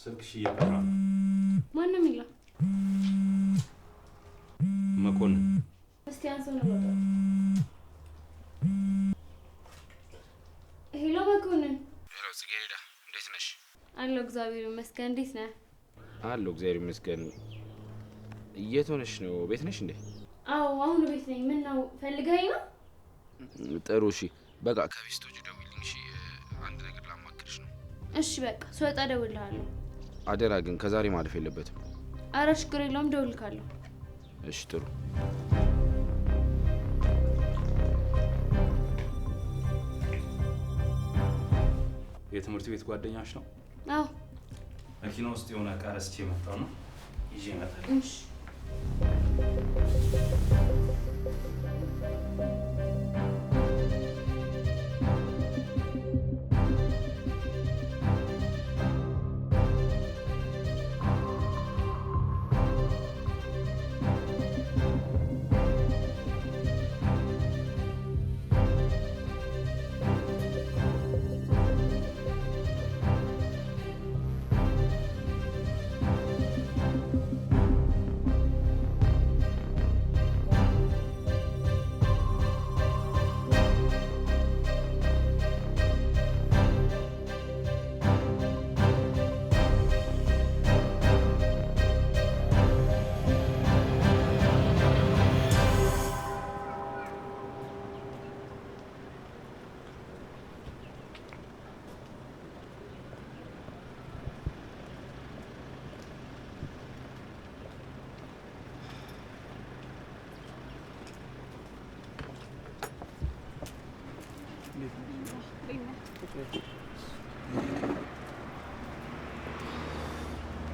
ስልክሽ እየጠራ ነው። ማነው የሚለው? መኮንን። እስቲ አንሳው ነው ወጣ። ሄሎ መኮንን። ሄሎ ጽጌረዳ፣ እንዴት ነሽ? አለሁ እግዚአብሔር ይመስገን። እንዴት ነህ? አለሁ እግዚአብሔር ይመስገን። የት ሆነሽ ነው? ቤት ነሽ እንዴ? አዎ አሁን ቤት ነኝ። ምን ነው ፈልገኸኝ ነው? ጥሩ እሺ፣ በቃ ከቤስቶቹ ደውይልኝ እሺ። አንድ ነገር ላማክርሽ ነው። እሺ በቃ ስወጣ እደውልልሃለሁ። አደራ ግን ከዛሬ ማለፍ የለበትም። ኧረ ችግር የለውም እደውልልሃለሁ። እሺ ጥሩ። የትምህርት ቤት ጓደኛሽ ነው? አዎ። መኪና ውስጥ የሆነ ዕቃ ረስቼ መጣሁ ነው ይዤ እመጣለሁ። እሺ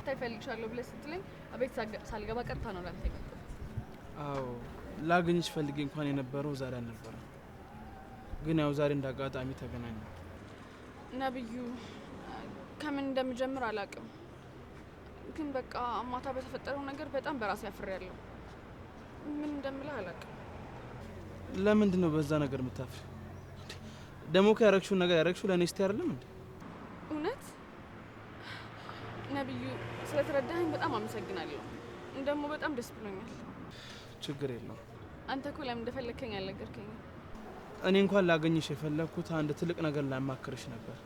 ታይፈልግሻለሁ ብለህ ስትለኝ አቤት ሳልገባ ቀርታ ነው ላንተ የመጣሁት። አዎ ላገኝሽ ፈልጌ እንኳን የነበረው ዛሬ አልነበረም፣ ግን ያው ዛሬ እንዳጋጣሚ ተገናኘን። ነብዩ ከምን እንደምጀምር አላውቅም፣ ግን በቃ ማታ በተፈጠረው ነገር በጣም በራሴ አፍሬያለሁ። ምን እንደምልህ አላውቅም። ለምንድን ነው በዛ ነገር የምታፍሪ? ደግሞ ያረግሽውን ነገር ያረግሽው ለእኔ ስቲ አይደለም እንዴ? እውነት ነብዩ ስለተረዳኸኝ በጣም አመሰግናለሁ። ደግሞ በጣም ደስ ብሎኛል። ችግር የለውም። አንተ እኮ ለምን እንደፈለከኝ አልነገርከኝም። እኔ እንኳን ላገኝሽ የፈለኩት አንድ ትልቅ ነገር ላማክርሽ ነበር፣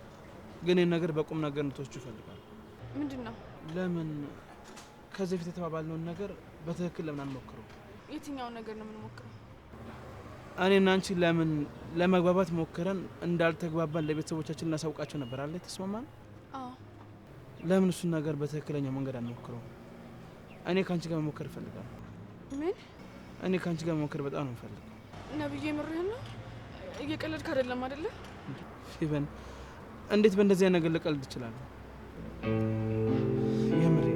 ግን ይህን ነገር በቁም ነገር እንድትወስጂው እፈልጋለሁ። ምንድን ነው? ለምን ከዚህ በፊት የተባባልነውን ነገር በትክክል ለምን አንሞክረው? የትኛውን ነገር ነው የምንሞክረው? እኔና አንቺ ለምን ለመግባባት ሞክረን እንዳልተግባባን ለቤተሰቦቻችን እናሳውቃቸው ነበር አለ ተስማማን? አዎ። ለምን እሱን ነገር በትክክለኛው መንገድ አንሞክረው? እኔ ካንቺ ጋር መሞከር እፈልጋለሁ። ምን? እኔ ካንቺ ጋር መሞከር በጣም ነው የምፈልገው። ነብዩ የምርህን ነው? እየቀለድክ አይደለም አይደለ? ፊበን እንዴት በእንደዚህ አይነት ነገር ልቀልድ እችላለሁ? የምሬ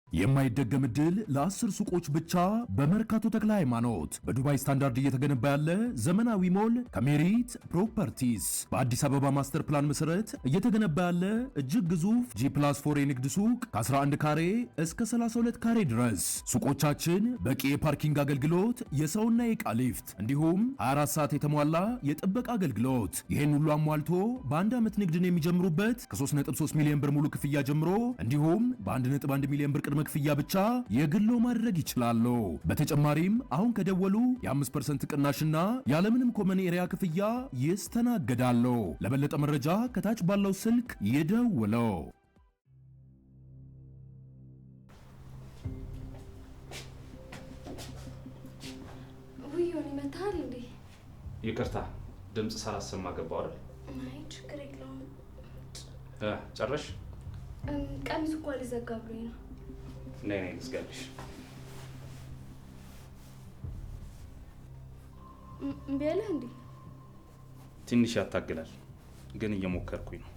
የማይደገም ድል ለ10 ሱቆች ብቻ በመርካቶ ተክለ ሃይማኖት በዱባይ ስታንዳርድ እየተገነባ ያለ ዘመናዊ ሞል ከሜሪት ፕሮፐርቲስ በአዲስ አበባ ማስተር ፕላን መሰረት እየተገነባ ያለ እጅግ ግዙፍ G+4 የንግድ ሱቅ ከ11 ካሬ እስከ 32 ካሬ ድረስ ሱቆቻችን በቂ የፓርኪንግ አገልግሎት፣ የሰውና የዕቃ ሊፍት እንዲሁም 24 ሰዓት የተሟላ የጥበቃ አገልግሎት። ይህን ሁሉ አሟልቶ በአንድ ዓመት ንግድን የሚጀምሩበት ከ3.3 ሚሊዮን ብር ሙሉ ክፍያ ጀምሮ እንዲሁም በ1.1 ሚሊዮን ብር ቅድመ ክፍያ ብቻ የግሎ ማድረግ ይችላሉ። በተጨማሪም አሁን ከደወሉ የ5% ቅናሽና ያለምንም ኮመን ኤሪያ ክፍያ ይስተናገዳሉ። ለበለጠ መረጃ ከታች ባለው ስልክ ይደውሉ። ውይዮን ይመታል እንዴ? ይቅርታ ድምጽ ሳላሰማ ገባው አይደል? አይ ችግር የለውም። ጨረሽ? ቀሚሱ እኮ ሊዘጋ ብሎኝ ነው። ነይ ልዝጋልሽ። እምቢ አለህ እንዴ? ትንሽ ያታግላል፣ ግን እየሞከርኩኝ ነው።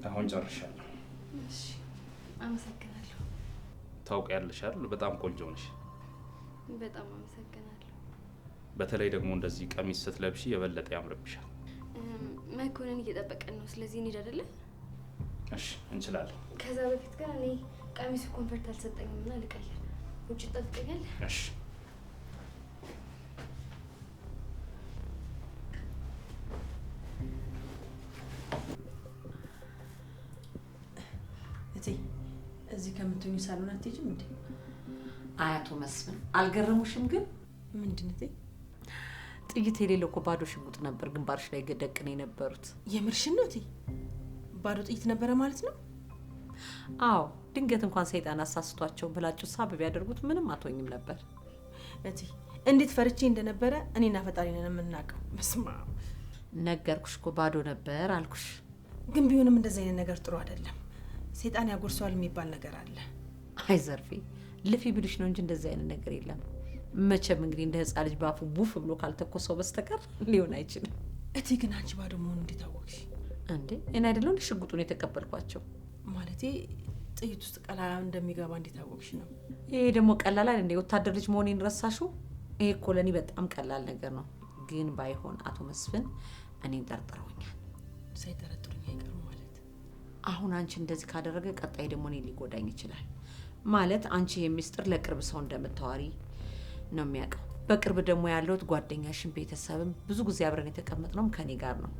አሁን ጨርሻለሁ። እሺ አመሰግናለሁ። ታውቂያለሽ አይደል? በጣም ቆንጆ ነሽ። በጣም አመሰግናለሁ። በተለይ ደግሞ እንደዚህ ቀሚስ ስትለብሺ የበለጠ ያምርብሻል። መኮንን እየጠበቀን ነው። ስለዚህ እንሂድ አይደለ? እሺ እንችላለን። ከዛ በፊት ግን እኔ ቀሚሱ ኮንፈርት አልሰጠኝምና ልቀይር። ውጭ ጠብቀኛል። እሺ እዚህ ከምትሆኚ ሳሎን አትሄጂም እንዴ? አያቶ መስፍን አልገረሙሽም? ግን ምንድነው? ጥይት የሌለው እኮ ባዶ ሽጉጥ ነበር ግንባርሽ ላይ ገደቅን የነበሩት። የምርሽን ነው? ባዶ ጥይት ነበረ ማለት ነው? አዎ፣ ድንገት እንኳን ሰይጣን አሳስቷቸው ብላችሁ ሳብ ቢያደርጉት ምንም አትሆኝም ነበር። እንዴት ፈርቼ እንደነበረ እኔና ፈጣሪ ነን የምናውቀው። መስማ ነገርኩሽ እኮ ባዶ ነበር አልኩሽ። ግን ቢሆንም እንደዚህ አይነት ነገር ጥሩ አይደለም። ሰይጣን ያጎርሰዋል የሚባል ነገር አለ። አይ ዘርፌ፣ ልፊ ብልሽ ነው እንጂ እንደዚህ አይነት ነገር የለም። መቼም እንግዲህ እንደ ህፃን ልጅ ባፉ ቡፍ ብሎ ካልተኮሰው በስተቀር ሊሆን አይችልም። ግን አንቺ ባዶ መሆኑ እንዴት አወቅሽ? እንዴ እኔ አይደለም ሽጉጡን የተቀበልኳቸው። ማለቴ ጥይት ውስጥ ቀላላ እንደሚገባ እንዴት አወቅሽ ነው? ይሄ ደግሞ ቀላል አይደል? እንደ ወታደር ልጅ መሆኔን ረሳሽው? ይሄ እኮ ለኔ በጣም ቀላል ነገር ነው። ግን ባይሆን አቶ መስፍን እኔን ጠርጥረውኛል። ሳይጠረጥሩኝ አይቀርም ማለት? አሁን አንቺ እንደዚህ ካደረገ ቀጣይ ደግሞ እኔ ሊጎዳኝ ይችላል። ማለት አንቺ የሚስጥር ለቅርብ ሰው እንደምታዋሪ ነው የሚያውቀው። በቅርብ ደግሞ ያለውት ጓደኛሽን ቤተሰብም ብዙ ጊዜ አብረን የተቀመጥነውም ከኔ ጋር ነው።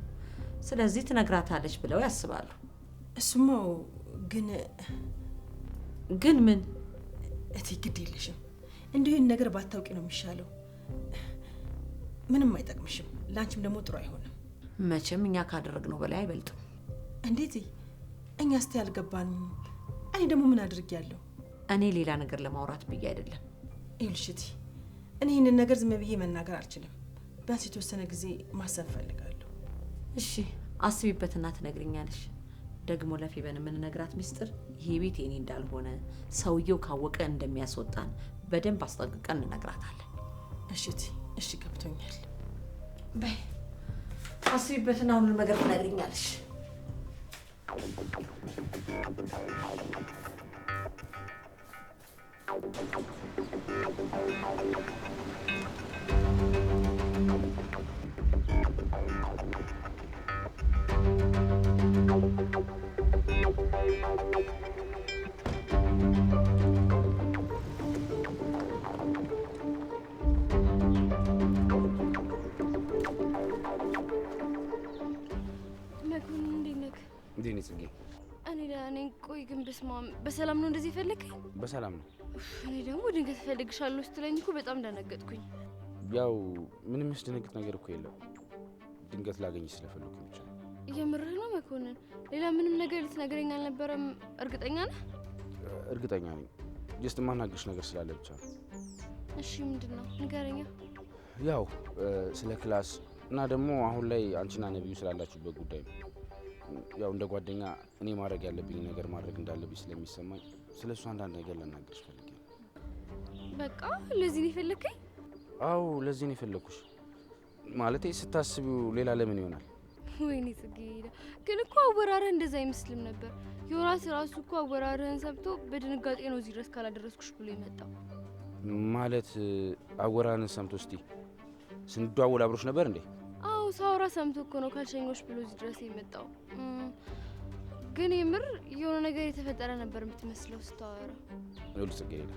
ስለዚህ ትነግራታለች ብለው ያስባሉ። እሱማ ግን ምን ግድ የለሽም። እንዲሁ ይህን ነገር ባታውቂ ነው የሚሻለው። ምንም አይጠቅምሽም፣ ለአንቺም ደግሞ ጥሩ አይሆንም። መቼም እኛ ካደረግነው በላይ አይበልጥም። እንዴት? እኛ እስቲ ያልገባንም። እኔ ደግሞ ምን አድርጌያለሁ? እኔ ሌላ ነገር ለማውራት ብዬ አይደለም። ይልሽቲ እኔ ይህንን ነገር ዝም ብዬ መናገር አልችልም። ቢያንስ የተወሰነ ጊዜ ማሰብ ፈልጋለሁ። እሺ አስቢበትና ትነግሪኛለሽ። ደግሞ ለፌበን የምንነግራት ሚስጥር ይሄ ቤት የኔ እንዳልሆነ ሰውየው ካወቀ እንደሚያስወጣን በደንብ አስጠንቅቀን እንነግራታለን። እሺ ገብቶኛል። በይ አስቢበትና ሁሉን ነገር ትነግሪኛለሽ። እንዴ ጽጌ? እኔ ለኔ ቆይ ግን በሰላም ነው እንደዚህ ፈለከኝ? በሰላም ነው። እኔ ደግሞ ድንገት ፈልግሻለሁ ስትለኝ እኮ በጣም ደነገጥኩኝ። ያው ምንም ያስደነግጥ ነገር እኮ የለም። ድንገት ላገኝ ስለፈለኩ ብቻ። የምርህ ነው መኮንን? ሌላ ምንም ነገር ልትነግረኝ አልነበረም? እርግጠኛ ነህ? እርግጠኛ ነኝ። ጀስት ማናገርሽ ነገር ስላለ ብቻ ነው። እሺ ምንድነው? ንገረኛ። ያው ስለ ክላስ እና ደግሞ አሁን ላይ አንቺና ነብዩ ስላላችሁበት ጉዳይ ነው። ያው እንደ ጓደኛ እኔ ማድረግ ያለብኝ ነገር ማድረግ እንዳለብኝ ስለሚሰማኝ ስለሱ አንዳንድ ነገር ልናገርሽ ፈልጌ ነው። በቃ ለዚህ ነው የፈለከኝ? አዎ ለዚህ ነው የፈለኩሽ። ማለቴ ስታስቢው ሌላ ለምን ይሆናል? ወይኔ ጽጌረዳ፣ ግን እኮ አወራረህ እንደዛ አይመስልም ነበር። ዮናስ ራሱ እኮ አወራረህን ሰምቶ በድንጋጤ ነው እዚህ ድረስ ካላደረስኩሽ ብሎ የመጣው። ማለት አወራረህን ሰምቶ እስቲ ስንደዋወል አብሮሽ ነበር እንዴ? አዎ ሳውራ ሰምቶ እኮ ነው ካልሸኞሽ ብሎ እዚህ ድረስ የመጣው። ግን የምር የሆነ ነገር የተፈጠረ ነበር የምትመስለው ስታወራ። ነው ጽጌረዳ፣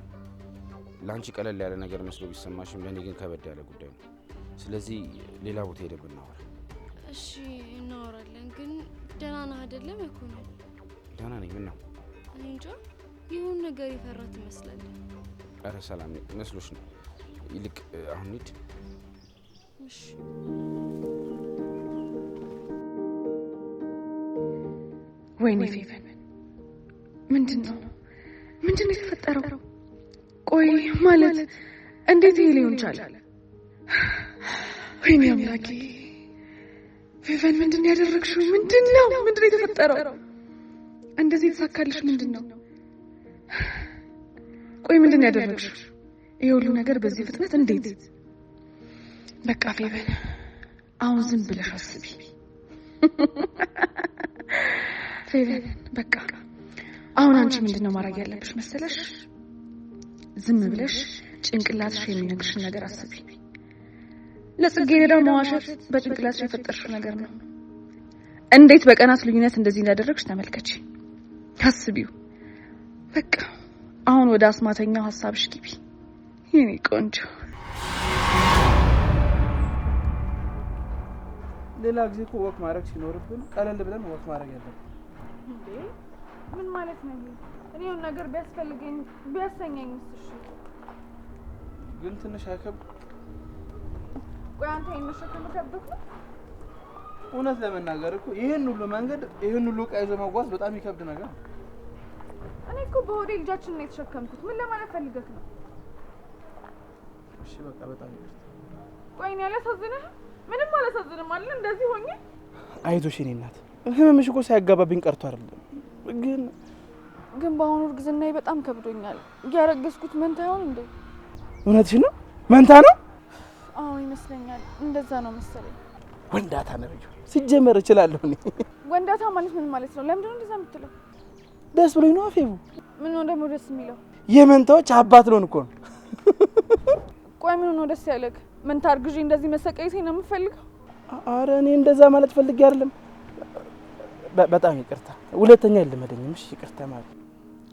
ላንቺ ቀለል ያለ ነገር መስሎ ቢሰማሽም ለኔ ግን ከበድ ያለ ጉዳይ ነው። ስለዚህ ሌላ ቦታ ሄደን ብናወራ። እሺ እናወራለን። ግን ደህና ነህ አይደለም? መኮንን ደህና ነኝ። ምን ነው? እኔ እንጃ የሆነ ነገር ይፈራ ትመስላለህ። ኧረ ሰላም መስሎሽ ነው። ይልቅ አሁን ሂድ። እሺ ወይኔ ፌቨን፣ ምንድነው የተፈጠረው? ቆይ ማለት እንዴት ይሄ ሊሆን ቻለ? ወይኔ አምላኬ ፌቨን፣ ምንድነው ያደረግሽው? ምንድነው የተፈጠረው? እንደዚህ የተሳካልሽ ምንድነው? ቆይ ምንድነው ያደረግሽው? ይሄ ሁሉ ነገር በዚህ ፍጥነት እንዴት? በቃ ፌቨን፣ አሁን ዝም ብለሽ አስቢ። ፌቨን፣ በቃ አሁን አንቺ ምንድነው ማድረግ ያለብሽ መሰለሽ? ዝም ብለሽ ጭንቅላትሽ የሚነግርሽን ነገር አስቢ። ለጽጌረዳ መዋሸት በጭንቅላትሽ የፈጠርሽው ነገር ነው። እንዴት በቀናት ልዩነት እንደዚህ እንዳደረግሽ ተመልከች። አስቢው። በቃ አሁን ወደ አስማተኛው ሀሳብሽ ግቢ የኔ ቆንጆ። ሌላ ጊዜ እኮ ወክ ማድረግ ሲኖርብን ቀለል ብለን ወክ ማድረግ ያለብን። እንዴ ምን ማለት ነው? እኔ የሆነ ነገር ቢያስፈልገኝ ቢያሰኘኝ እሺ፣ ግን ትንሽ አይከብድ? ቆይ አንተ የምትሸከም ከብዶት ነው? እውነት ለመናገር እኮ ይሄን ሁሉ መንገድ ይሄን ሁሉ ዕቃ ይዞ መጓዝ በጣም ይከብድ ነገር። እኔ እኮ በሆዴ ልጃችን ነው የተሸከምኩት። ምን ለማለት ፈልገህ ነው? እሺ በቃ በጣም ይቅርታ። ቆይ እኔ አላሳዝንህም? ምንም አላሳዝንም አይደል? እንደዚህ ሆኜ አይዞሽ የኔ እናት፣ ህመምሽ እኮ ሳያጋባብኝ ቀርቶ አይደለም። ግን በአሁኑ እርግዝናዬ በጣም ከብዶኛል። ያረገዝኩት መንታ ይሆን እንዴ? እውነትሽ ነው? መንታ ነው? አዎ ይመስለኛል። እንደዛ ነው መሰለኝ። ወንዳታ ነው ሲጀመር እችላለሁ እኔ። ወንዳታ ማለት ምን ማለት ነው? ለምንድን ነው እንደዛ የምትለው? ደስ ብሎኝ ነው አፌቡ። ምን ነው ደግሞ ደስ የሚለው? የመንታዎች አባት ልሆን እኮ ነው። ቆይ ምን ነው ደስ ያለክ? መንታ አርግዤ እንደዚህ መሰቀየቴ ነው የምፈልገው? አረ እኔ እንደዛ ማለት ፈልጌ አይደለም። በጣም ይቅርታ። ሁለተኛ አይለመደኝም። እሺ ይቅርታ ማለት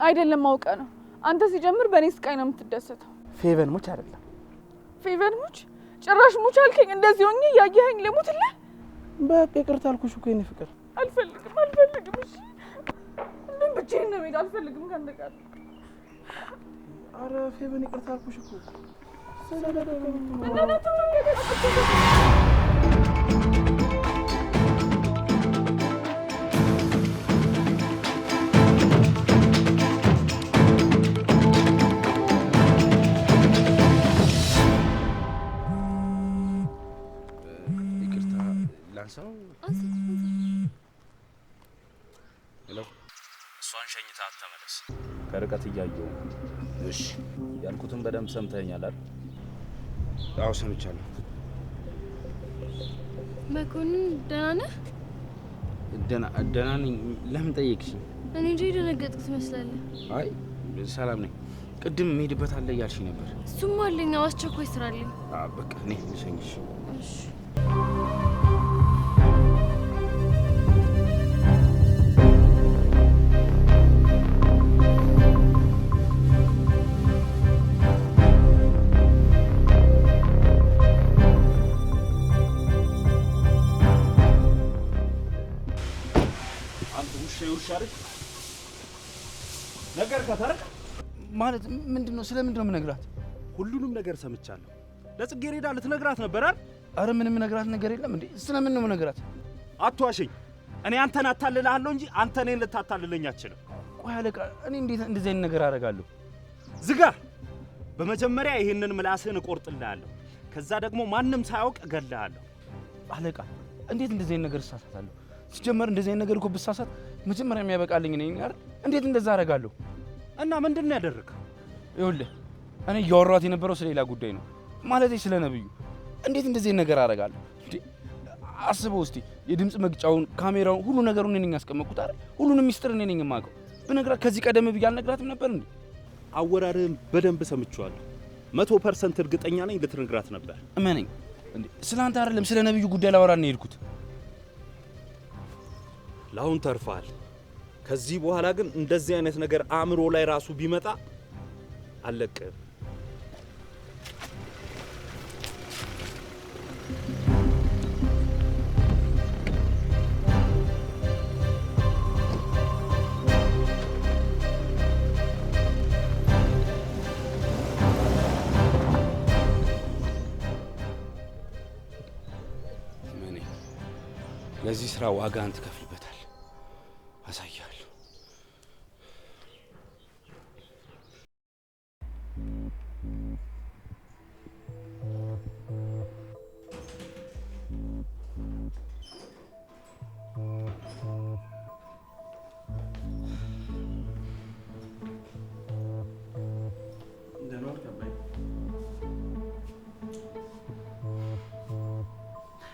አይደለም አውቀ ነው። አንተ ሲጀምር በእኔ ስቃይ ነው የምትደሰተው። ፌቨን ሙች አይደለም። ፌቨን ሙች? ጭራሽ ሙች አልከኝ። እንደዚህ ሆኜ ያየኸኝ ልሙትልህ? በቃ ይቅርታ አልኩሽ እኮ የኔ ፍቅር። አልፈልግም። እሺ እንደም ብቻዬን ነው የምሄድ። አልፈልግም ካንተ ጋር። አረ ፌቨን ይቅርታ አልኩሽ እኮ። ሰው ሄሎ፣ እሷን ሸኝታት ተመለስ። ከርቀት እያየሁ። እሺ ያልኩትን በደንብ ሰምተኛል አይደል? አዎ ሰምቻለሁ። መኮንን ደህና ነህ? ደህና ነኝ። ለምን ጠየቅሽኝ? እኔ እንጂ ደነገጥክ ትመስላለህ። አይ ሰላም ነኝ። ቅድም የምሄድበት አለ እያልሽኝ ነበር። እሱም አለኝ፣ አስቸኳይ ስራ አለኝ። በቃ እኔ ልሸኝሽ። እሺ ነገር ከተረክ ማለት ምንድነው? ስለምንድነው የምነግራት? ሁሉንም ነገር ሰምቻለሁ። ለጽጌረዳ ልትነግራት ነበር አይደል? አረ ምንም ነግራት ነገር የለም እንዴ። ስለምን ነው የምነግራት? አትዋሽኝ። እኔ አንተን አታልልሃለሁ እንጂ አንተ እኔን ልታታልለኝ አትችልም። ቆይ አለቃ፣ እኔ እንዴት እንደዚህ አይነት ነገር አደርጋለሁ? ዝጋ። በመጀመሪያ ይሄንን ምላስህን እቆርጥልሃለሁ። ከዛ ደግሞ ማንም ሳያውቅ እገልሃለሁ። አለቃ፣ እንዴት እንደዚህ አይነት ነገር እሳሳታለሁ? ሲጀመር እንደዚህ አይነት ነገር እኮ ብሳሳት መጀመሪያ የሚያበቃልኝ ነኝ አይደል? እንዴት እንደዛ አደርጋለሁ? እና ምንድነው ያደረከው? ይኸውልህ እኔ እያወራኋት የነበረው ስለሌላ ጉዳይ ነው። ማለቴ ስለ ነብዩ። እንዴት እንደዚህ ነገር አደርጋለሁ? አስበው እስቲ፣ የድምጽ መግጫውን፣ ካሜራውን፣ ሁሉ ነገሩን እኔ ነኝ ያስቀመጥኩት አይደል? ሁሉንም ሚስጥር እኔ ነኝ የማውቀው። ብነግራት ከዚህ ቀደም ብዬ አልነግራትም ነበር እንዴ? አወራርህን በደንብ ሰምቼዋለሁ። 100% እርግጠኛ ነኝ ልትነግራት ነበር። እመነኝ እንዴ። ስላንተ አይደለም ስለ ነብዩ ጉዳይ ላወራ ነው የሄድኩት። ለአሁን ተርፋል። ከዚህ በኋላ ግን እንደዚህ አይነት ነገር አእምሮ ላይ ራሱ ቢመጣ አለቅም። ለዚህ ስራ ዋጋን ትከፍልበታል። አሳያለሁ።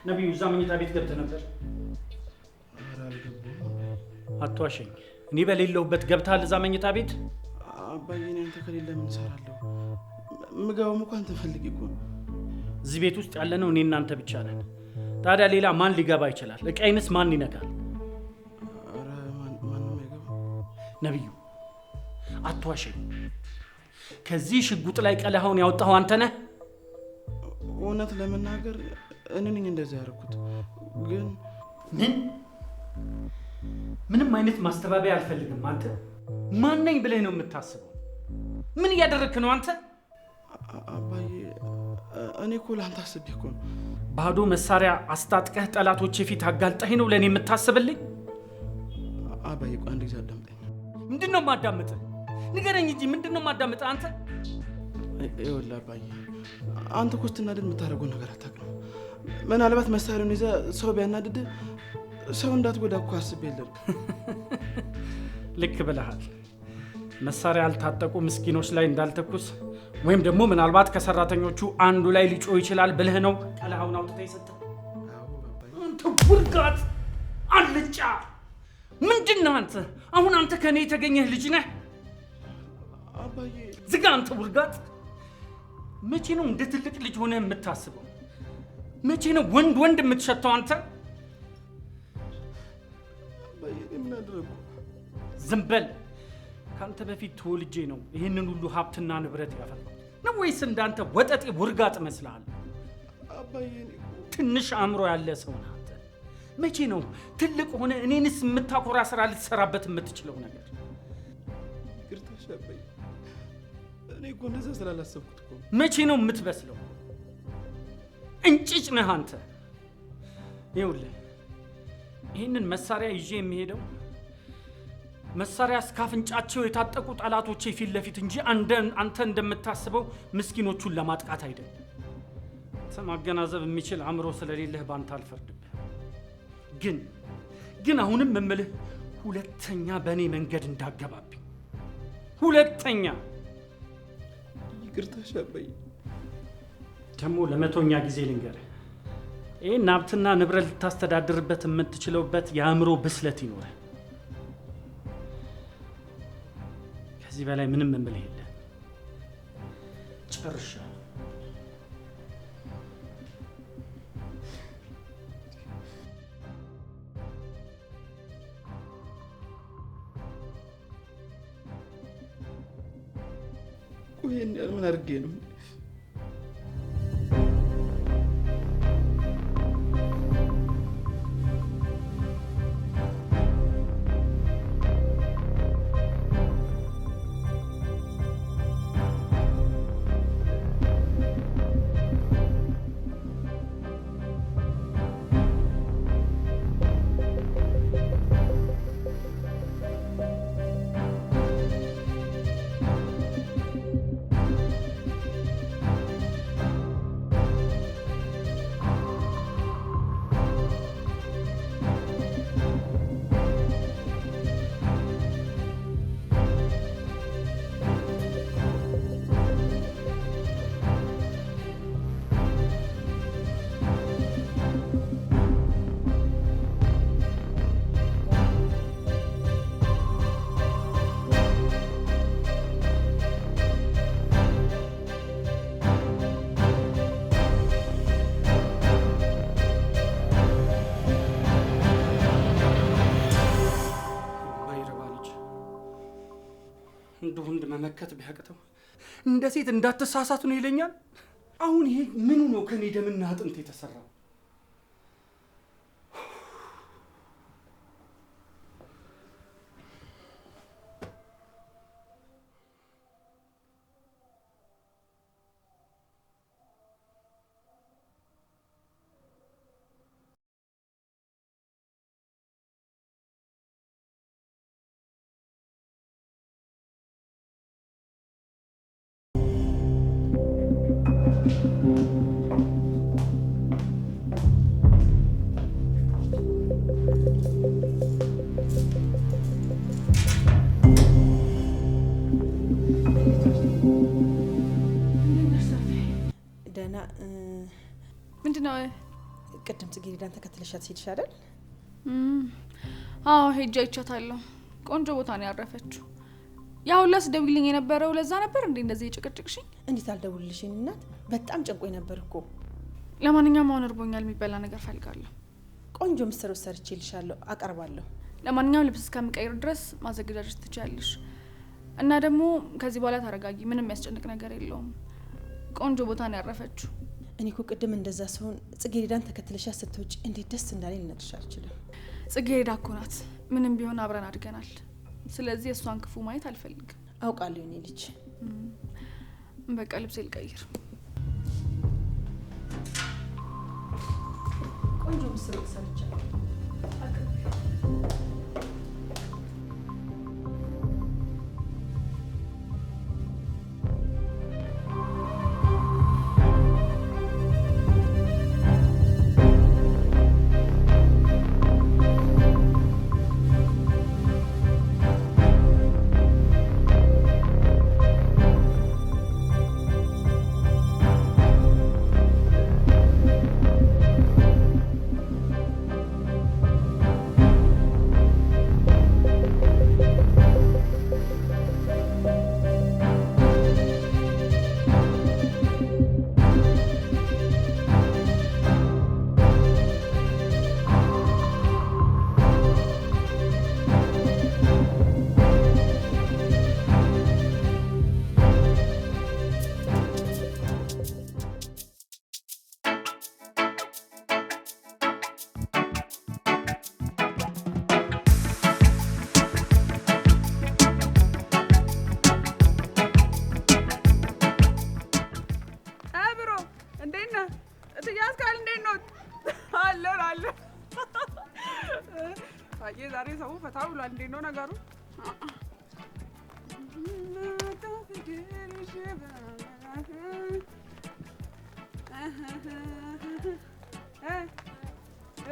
ነብዩ እዛ መኝታ ቤት ገብተህ ነበር? አትዋሸኝ። እኔ በሌለሁበት ገብተሃል እዛ መኝታ ቤት? አባዬ፣ እኔ አንተ ከሌለ ምን እሰራለሁ? ምገባውም እኮ አንተ ፈልጌ እኮ ነው። እዚህ ቤት ውስጥ ያለነው እኔ እናንተ ብቻ ነን። ታዲያ ሌላ ማን ሊገባ ይችላል? እቃይንስ ማን ይነካል? ኧረ ማንም አይገባም። ነብዩ አትዋሸኝ። ከዚህ ሽጉጥ ላይ ቀለሃውን ያወጣኸው አንተ ነህ? እውነት ለመናገር እኔ ነኝ እንደዚህ ያደረኩት። ግን ምንም አይነት ማስተባበያ አልፈልግም። አንተ ማን ነኝ ብለህ ነው የምታስበው? ምን እያደረግክ ነው አንተ? አባዬ እኔ እኮ ለአንተ አስቤ እኮ ነው። ባዶ መሳሪያ አስታጥቀህ ጠላቶቼ ፊት አጋልጠህ ነው ለእኔ የምታስብልኝ? አባዬ ቆይ አንድ ጊዜ አዳምጠኝ። ምንድን ነው የማዳምጥህ? ንገረኝ እንጂ ምንድን ነው የማዳምጥህ አንተ? ይኸውልህ አባዬ አንተ እኮ ስትናደድ የምታደርገው ነገር አታውቅም። ምናልባት መሳሪያውን ይዘህ ሰው ቢያናድድህ ሰው እንዳትጎዳ እኮ አስቤ የለም። ልክ ብለሃል። መሳሪያ ያልታጠቁ ምስኪኖች ላይ እንዳልተኩስ ወይም ደግሞ ምናልባት ከሰራተኞቹ አንዱ ላይ ሊጮህ ይችላል ብለህ ነው ቀለሃውን አውጥተህ የሰጠህ? አንተ ውርጋት አልጫ! ምንድን ነህ አንተ? አሁን አንተ ከኔ የተገኘህ ልጅ ነህ? አባዬ ዝጋ! አንተ ውርጋት! መቼ ነው እንደ ትልቅ ልጅ ሆነህ የምታስበው? መቼ ነው ወንድ የምትሸተው አንተ? አባዬ ምን አደረኩ? ዝም በል! ካንተ በፊት ተወልጄ ነው ይህንን ሁሉ ሀብትና ንብረት ያፈራው ነው ወይስ እንዳንተ ወጠጤ ውርጋጥ መስልሃል? አባዬ ትንሽ አእምሮ ያለ ሰው ነህ አንተ። መቼ ነው ትልቅ ሆነ እኔንስ የምታኮራ ስራ ልትሰራበት የምትችለው ነገር? ይቅርታ አባዬ፣ እኔ እኮ እንደዛ ስላላሰብኩት እኮ። መቼ ነው የምትበስለው? እንጭጭ ነህ አንተ። ይኸውልህ ይህንን መሳሪያ ይዤ የሚሄደው መሳሪያ እስከ አፍንጫቸው የታጠቁ ጠላቶቼ ፊት ለፊት እንጂ አንተ እንደምታስበው ምስኪኖቹን ለማጥቃት አይደለም። ማገናዘብ የሚችል አእምሮ ስለሌለህ ባንተ አልፈርድብህ። ግን አሁንም እምልህ ሁለተኛ በእኔ መንገድ እንዳገባብኝ፣ ሁለተኛ። ይቅርታ አባዬ። ደግሞ ለመቶኛ ጊዜ ልንገርህ፣ ይህን ሀብትና ንብረት ልታስተዳድርበት የምትችለውበት የአእምሮ ብስለት ይኖራል። ከዚህ በላይ ምንም እምልህ የለ። ጨርሻ ቆይ ምን አድርጌ ነው? ወንድ መመከት ቢያቅተው እንደ ሴት እንዳትሳሳት ነው ይለኛል። አሁን ይሄ ምኑ ነው ከኔ ደምና አጥንት የተሰራው? ምንድነው? ቅድም ጽጌረዳን ተከትለሻት ሄድሽ አይደል? አዎ ሄጄ አይቻታለሁ። ቆንጆ ቦታ ነው ያረፈችው። ያው ላስደውልኝ የነበረው ለዛ ነበር እንዴ እንደዚህ የጭቅጭቅሽኝ? እንዴት አልደውልልሽኝ እናት? በጣም ጨንቆኝ ነበር እኮ። ለማንኛውም አሁን እርቦኛል፣ የሚበላ ነገር ፈልጋለሁ። ቆንጆ ምስር ሰርቼልሻለሁ፣ አቀርባለሁ። ለማንኛውም ልብስ እስከምቀይር ድረስ ማዘጋጀት ትችያለሽ። እና ደግሞ ከዚህ በኋላ ታረጋጊ፣ ምንም የሚያስጨንቅ ነገር የለውም። ቆንጆ ቦታ ነው ያረፈችው። እኔ እኮ ቅድም እንደዛ ሲሆን ጽጌረዳን ተከትለሻ ስትወጪ እንዴት ደስ እንዳለኝ ልነግርሽ አልችልም። ጽጌረዳ እኮ ናት። ምንም ቢሆን አብረን አድገናል። ስለዚህ እሷን ክፉ ማየት አልፈልግም። አውቃለሁ እኔ ልጅ። በቃ ልብሴ ልቀይር። ቆንጆ ምስር ሰርቻለሁ። ዛሬ ሰው ፈታ ብሏል። እንዴት ነው ነገሩ?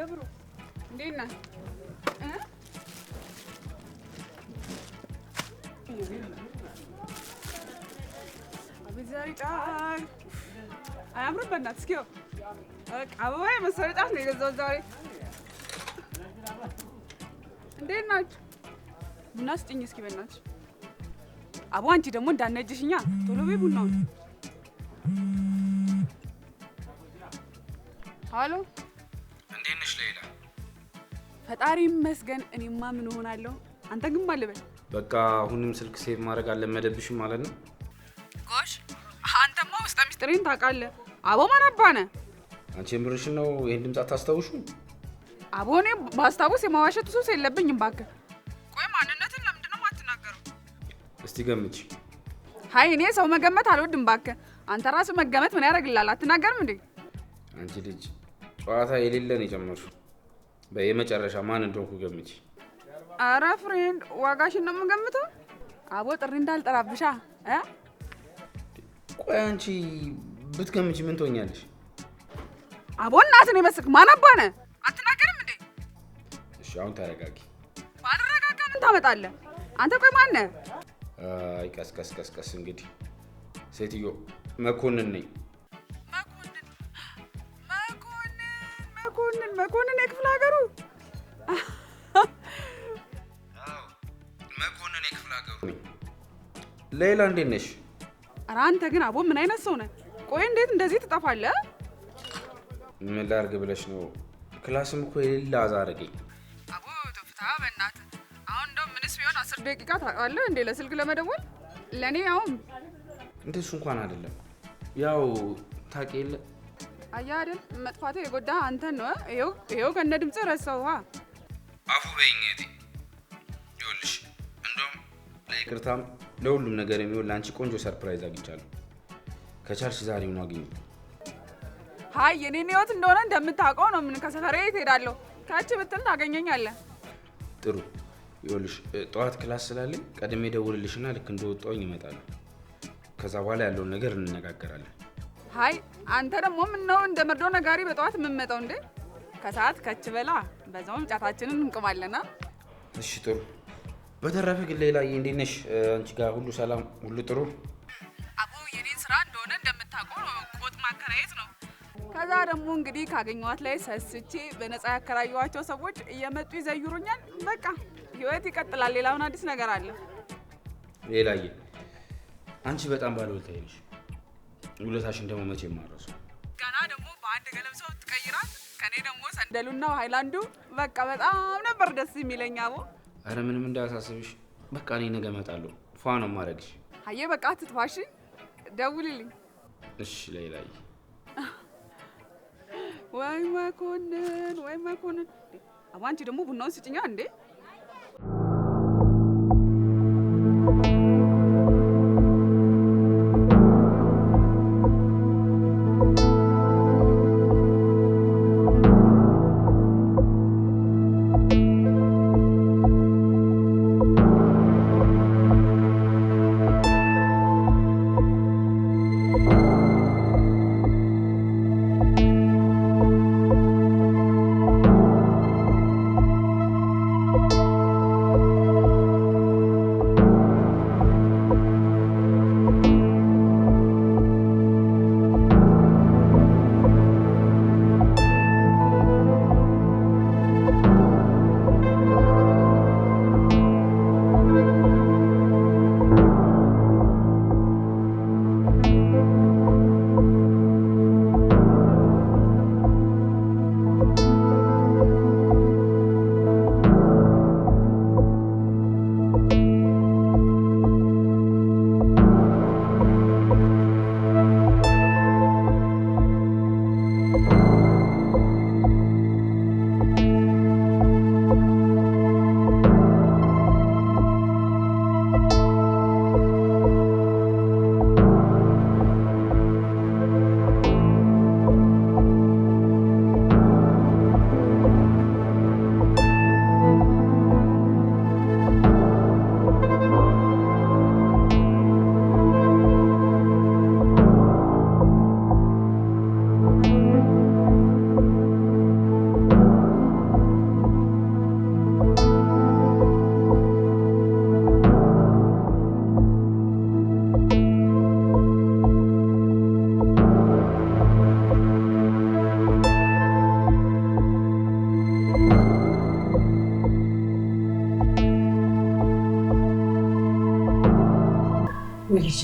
ብሩ እንዴት ነህ? አቤት ዛሬ ጫት አያምርም? በእናትህ እስኪ አበባ የመሰለ ጫት ነው የገዛሁት ዛሬ። እንዴት ናችሁ? ቡና ስጭኝ እስኪ በእናትሽ። አቦ አንቺ ደግሞ እንዳነጅሽኛ ቶሎ በይ ቡናውን። ሃሎ እንዴት ነሽ ሌላ? ፈጣሪ ይመስገን። እኔማ ምን ሆናለሁ? አንተ ግን ማልበል በቃ አሁንም ስልክ ሴቭ ማድረግ አለመደብሽም ማለት ነው? ጎሽ አንተማ ውስጥ ሚስጥሬን ታውቃለህ። አቦ ማን አባነ? አንቺ የምርሽን ነው? ይሄን ድምፅ አታስታውሹም? አቦ እኔ ማስታወስ የማዋሸት ሱስ የለብኝም እባክህ። ቆይ ማንነትን ለምንድን ነው የማትናገረው? እስቲ ገምቺ። ሃይ እኔ ሰው መገመት አልወድም እባክህ። አንተ ራስህ መገመት ምን ያደርግልሃል? አትናገርም እንዴ? አንቺ ልጅ ጨዋታ የሌለን የጨመርሽው። በየመጨረሻ ማን እንደሆንኩ ገምቺ። አረ ፍሬንድ ዋጋሽን ነው የምገምተው። አቦ ጥሪ እንዳልጠራብሻ እ ቆይ አንቺ ብትገምቺ ምን ትሆኛለሽ? አቦ እናትን የመስክ ማን አባነ? አትናገርም እንዴ? እሺ አሁን ተረጋጊ። ባልረጋጋ ምን ታመጣለህ አንተ? ቆይ ማን ነህ? አይ ቀስ እንግዲህ ሴትዮ መኮንን ነኝ። መኮንን የክፍለ ሀገሩ? አዎ መኮንን የክፍለ ሀገሩ ነኝ። ሌላ እንዴት ነሽ? ኧረ አንተ ግን አቦ ምን አይነት ሰው ነህ? ቆይ እንዴት እንደዚህ ትጠፋለህ? ምን ላድርግ ብለሽ ነው? ክላስም እኮ የሌላ አዛ አደረገኝ። አቦ ተፍታ በእናትህ። አሁን እንደው ምንስ ቢሆን 10 ደቂቃ ታውቃለህ እንዴ ለስልክ ለመደወል? ለኔ ያውም እንደሱ እንኳን አይደለም። ያው ታውቂ የለ አያ አይደል መጥፋቴ የጎዳ አንተን ነው። ይሄው ከነ ድምጽ ረሳው። አፉ በይኝ እቴ። ይኸውልሽ እንደውም ለይቅርታም ለሁሉም ነገር የሚሆን ለአንቺ ቆንጆ ሰርፕራይዝ አግኝቻለሁ። ከቻልሽ ዛሬውን አግኝ። ሃይ የኔን ህይወት እንደሆነ እንደምታውቀው ነው። ምን ከሰፈሬ ትሄዳለሁ? ካች ብትል ታገኘኛለህ። ጥሩ። ይኸውልሽ ጠዋት ክላስ ስላለኝ ቀድሜ ደውልልሽና ልክ እንደወጣሁኝ እመጣለሁ። ከዛ በኋላ ያለውን ነገር እንነጋገራለን። ሃይ አንተ ደግሞ ምን ነው እንደ መርዶ ነጋሪ በጠዋት የምመጣው እንዴ? ከሰዓት ከች በላ በዛውም ጫታችንን እንቅማለና። እሺ ጥሩ። በተረፈ ግን ሌላዬ እንዴት ነሽ? አንቺ ጋር ሁሉ ሰላም፣ ሁሉ ጥሩ? አቦ የኔን ስራ እንደሆነ እንደምታውቀው ቆጥ ማከራየት ነው። ከዛ ደግሞ እንግዲህ ካገኘኋት ላይ ሰስቼ በነፃ ያከራየኋቸው ሰዎች እየመጡ ይዘይሩኛል። በቃ ህይወት ይቀጥላል። ሌላውን አዲስ ነገር አለ? ሌላዬ አንቺ በጣም ባለውለታዬ ነሽ። ውለታሽን ደግሞ መቼ ማረሱ። ገና ደግሞ በአንድ ገለብሰው ትቀይራት ከኔ ደግሞ ሰንደሉና ሃይላንዱ በቃ በጣም ነበር ደስ የሚለኝ አቦ። አረ ምንም እንዳያሳስብሽ፣ በቃ እኔ ነገ እመጣለሁ። ፏ ነው ማረግሽ። አየ በቃ ትጥፋሽ፣ ደውልልኝ። እሺ ሌላዬ። ወይ መኮንን አቦ፣ አንቺ ደግሞ ቡናውን ስጭኛ እንዴ። ልጄ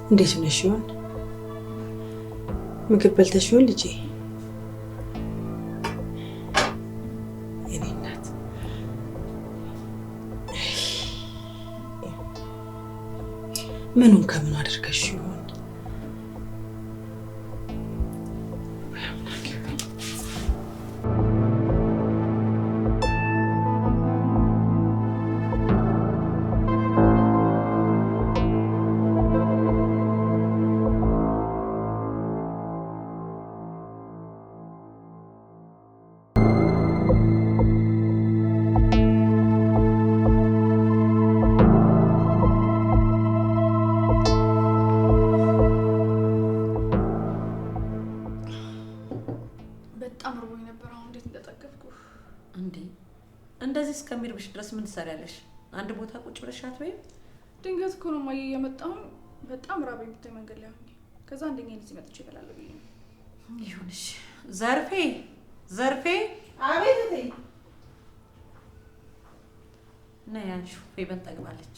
እንዴት ነሽ? ይሆን ምግብ በልተሽ ይሆን ልጄ? የኔ እናት ምኑን ከምኑ አድርገሽ ይሆን? እንደዚህ እስከሚርብሽ ድረስ ምን ትሰሪያለሽ? አንድ ቦታ ቁጭ ብለሽ አትበይም? ድንገት እኮ ነው ማየ የመጣው። በጣም ራበኝ ብታይ መንገድ ላይ ሆኜ ከዛ አንደኛዬ እዚህ መጥቼ እበላለሁ ብዬ ነው። ይሁንሽ። ዘርፌ አቤት እቴ። ነይ አንቺ ፌበን ጠግባለች።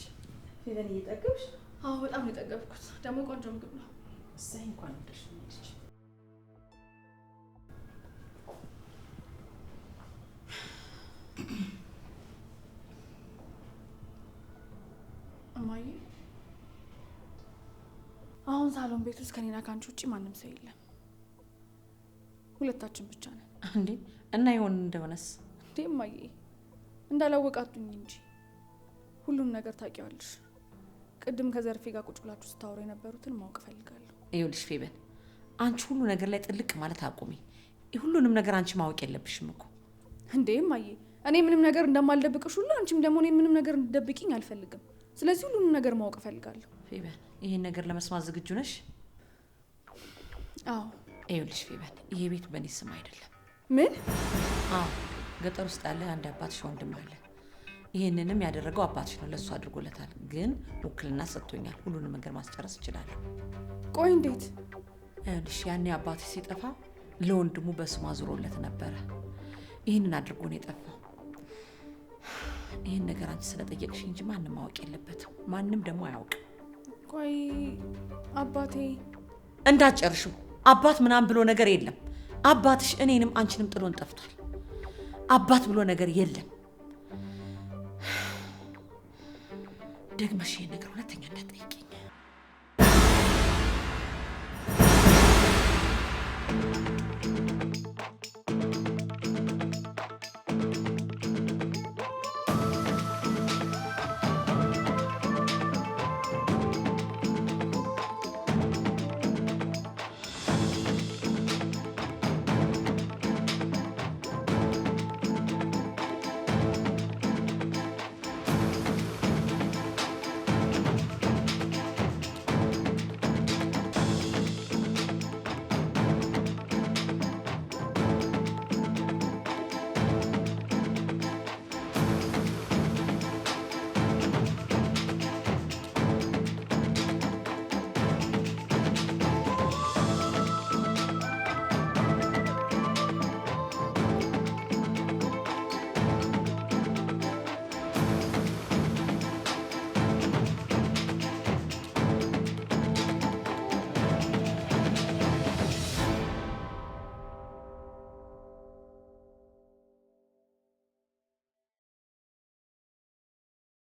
ፌበን እየጠገብሽ? አዎ በጣም ነው የጠገብኩት። ደግሞ ቆንጆ ምግብ ነው። እሰይ እንኳን ወደሽ ነች። እማዬ አሁን ሳሎን ቤት ውስጥ ከኔና ካንቺ ውጪ ማንም ሰው የለም። ሁለታችን ብቻ ነን። እንዴ እና ይሆን እንደሆነስ? እንዴ እማዬ እንዳላወቃቱኝ እንጂ ሁሉም ነገር ታውቂዋለሽ። ቅድም ከዘርፌ ጋር ቁጭ ብላችሁ ስታወሩ የነበሩትን ማወቅ ፈልጋለሁ። ይኸውልሽ ፌበን፣ አንቺ ሁሉ ነገር ላይ ጥልቅ ማለት አቁሚ። ሁሉንም ነገር አንቺ ማወቅ የለብሽም እኮ። እንዴ እማዬ እኔ ምንም ነገር እንደማልደብቅሽ ሁሉ አንቺም ደግሞ እኔ ምንም ነገር እንድትደብቂኝ አልፈልግም። ስለዚህ ሁሉንም ነገር ማወቅ ፈልጋለሁ። ፌበን፣ ይሄን ነገር ለመስማት ዝግጁ ነሽ? አዎ። ይኸውልሽ ፌበን፣ ይሄ ቤት በእኔ ስም አይደለም። ምን? አዎ፣ ገጠር ውስጥ ያለ አንድ አባትሽ ወንድም አለ። ይሄንንም ያደረገው አባትሽ ነው፣ ለሱ አድርጎለታል። ግን ውክልና ሰጥቶኛል፣ ሁሉንም ነገር ማስጨረስ እችላለሁ። ቆይ እንዴት? ይኸውልሽ ያኔ አባትሽ ሲጠፋ ለወንድሙ በስሙ አዙሮለት ነበረ። ይህንን አድርጎ ነው የጠፋው። ይህን ነገር አንቺ ስለጠየቅሽ እንጂ ማንም ማወቅ የለበትም። ማንም ደግሞ አያውቅም። ቆይ አባቴ እንዳትጨርሹ አባት ምናምን ብሎ ነገር የለም። አባትሽ እኔንም አንቺንም ጥሎን ጠፍቷል። አባት ብሎ ነገር የለም። ደግመሽ ይሄ ነገር ሁለተኛ